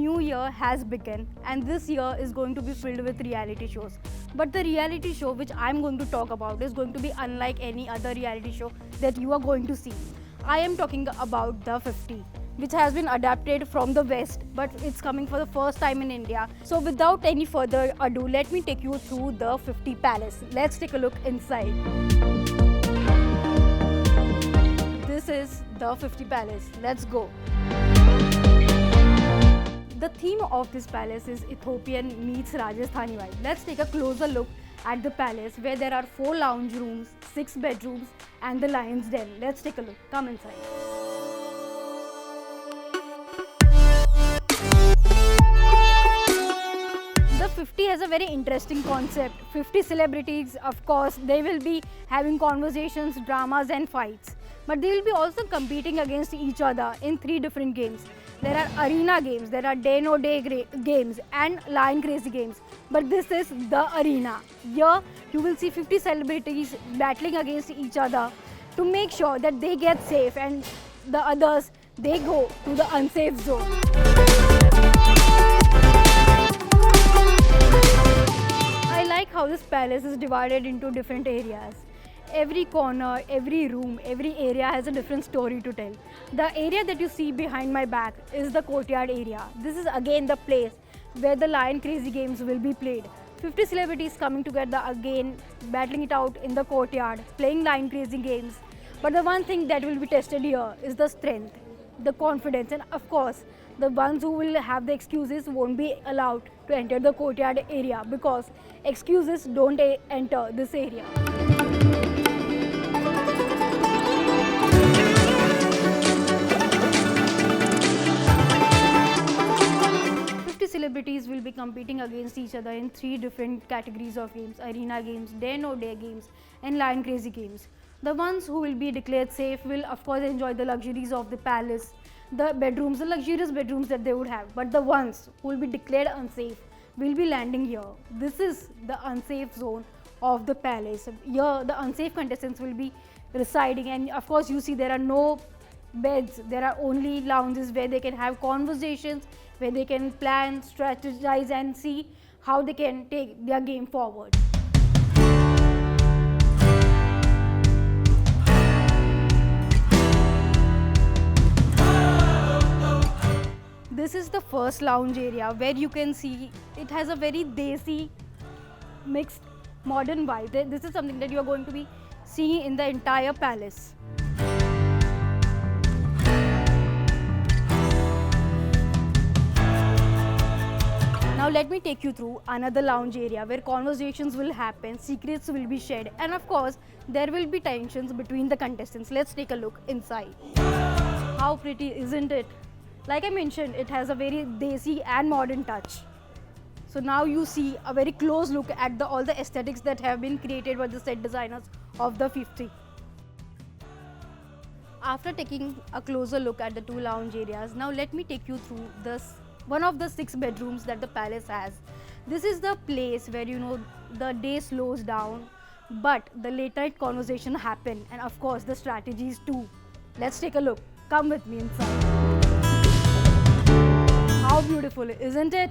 new year has begun, and this year is going to be filled with reality shows. But the reality show which I'm going to talk about is going to be unlike any other reality show that you are going to see. I am talking about The 50, which has been adapted from the West, but it's coming for the first time in India. So without any further ado, let me take you through The 50 Palace. Let's take a look inside. This is The 50 Palace. Let's go. The theme of this palace is Ethiopian meets Rajasthani vibe. Let's take a closer look at the palace, where there are 4 lounge rooms, 6 bedrooms and the lion's den. Let's take a look. Come inside. The 50 has a very interesting concept. 50 celebrities, of course, they will be having conversations, dramas and fights. But they will be also competing against each other in 3 different games. There are arena games, there are day no day games and lion crazy games. But this is the arena. Here you will see 50 celebrities battling against each other to make sure that they get safe and the others, they go to the unsafe zone. I like how this palace is divided into different areas. Every corner, every room, every area has a different story to tell. The area that you see behind my back is the courtyard area. This is again the place where the lion crazy games will be played. 50 celebrities coming together again, battling it out in the courtyard, playing lion crazy games. But the one thing that will be tested here is the strength, the confidence, and of course, the ones who will have the excuses won't be allowed to enter the courtyard area because excuses don't enter this area. Celebrities will be competing against each other in 3 different categories of games: arena games, day no day games and lion crazy games. The ones who will be declared safe will of course enjoy the luxuries of the palace, the bedrooms, the luxurious bedrooms that they would have. But the ones who will be declared unsafe will be landing here. This is the unsafe zone of the palace. Here the unsafe contestants will be residing, and of course you see there are no beds, there are only lounges where they can have conversations, where they can plan, strategize and see how they can take their game forward. This is the first lounge area, where you can see it has a very desi mixed modern vibe. This is something that you are going to be seeing in the entire palace. Now let me take you through another lounge area where conversations will happen, secrets will be shared, and of course there will be tensions between the contestants. Let's take a look inside. How pretty, isn't it? Like I mentioned, it has a very desi and modern touch. So now you see a very close look at all the aesthetics that have been created by the set designers of the 50. After taking a closer look at the 2 lounge areas, now let me take you through one of the 6 bedrooms that the palace has. This is the place where the day slows down, but the late night conversation happen, and of course the strategies too. Let's take a look. Come with me inside. How beautiful, isn't it?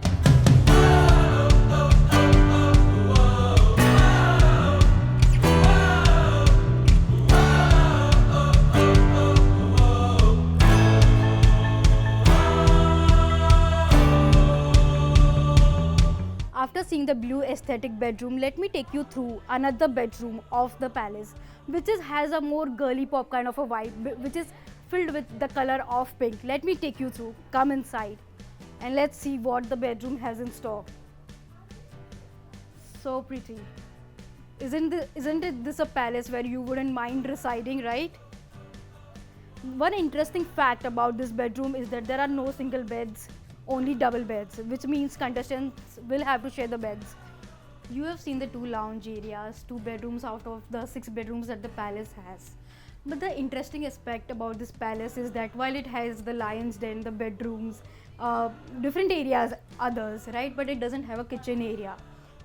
After seeing the blue aesthetic bedroom, let me take you through another bedroom of the palace, which has a more girly pop kind of a vibe, which is filled with the color of pink. Let me take you through. Come inside and let's see what the bedroom has in store. So pretty. Isn't this a palace where you wouldn't mind residing, right? One interesting fact about this bedroom is that there are no single beds, only double beds, which means contestants will have to share the beds. You have seen the 2 lounge areas, 2 bedrooms out of the 6 bedrooms that the palace has. But the interesting aspect about this palace is that while it has the lion's den, the bedrooms, different areas, others, right? But it doesn't have a kitchen area.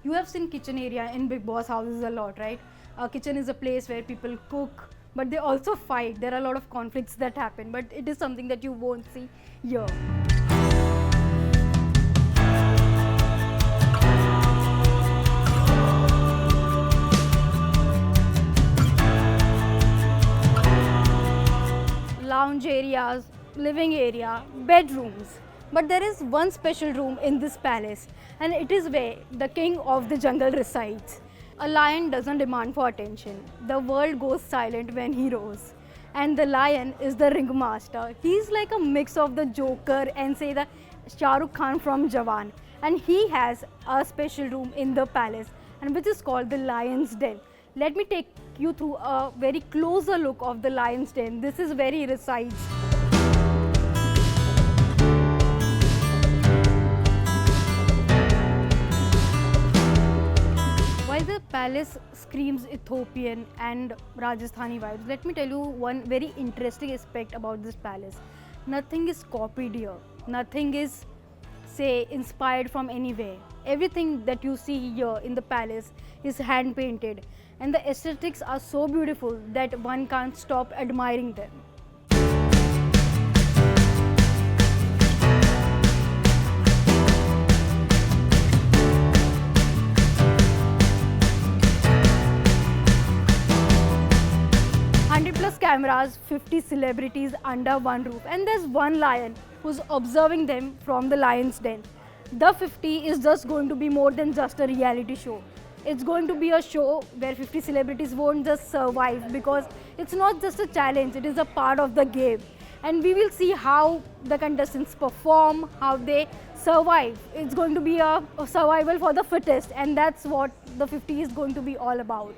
You have seen kitchen area in Bigg Boss houses a lot, right? A kitchen is a place where people cook, but they also fight. There are a lot of conflicts that happen, but it is something that you won't see here. lounge areas, living area, bedrooms. But there is one special room in this palace, and it is where the king of the jungle resides. A lion doesn't demand for attention. The world goes silent when he roars. And the lion is the ringmaster. He's like a mix of the Joker and say the Shah Rukh Khan from Jawan. And he has a special room in the palace, and which is called the Lion's Den. Let me take you through a very closer look of the Lion's Den. This is where he resides. While the palace screams Ethiopian and Rajasthani vibes, let me tell you one very interesting aspect about this palace. Nothing is copied here. Nothing is, say, inspired from anywhere. Everything that you see here in the palace is hand painted, and the aesthetics are so beautiful that one can't stop admiring them. 100 plus cameras, 50 celebrities under one roof, and there's one lion who's observing them from the lion's den. The 50 is just going to be more than just a reality show. It's going to be a show where 50 celebrities won't just survive, because it's not just a challenge, it is a part of the game. And we will see how the contestants perform, how they survive. It's going to be a survival for the fittest, and that's what the 50 is going to be all about.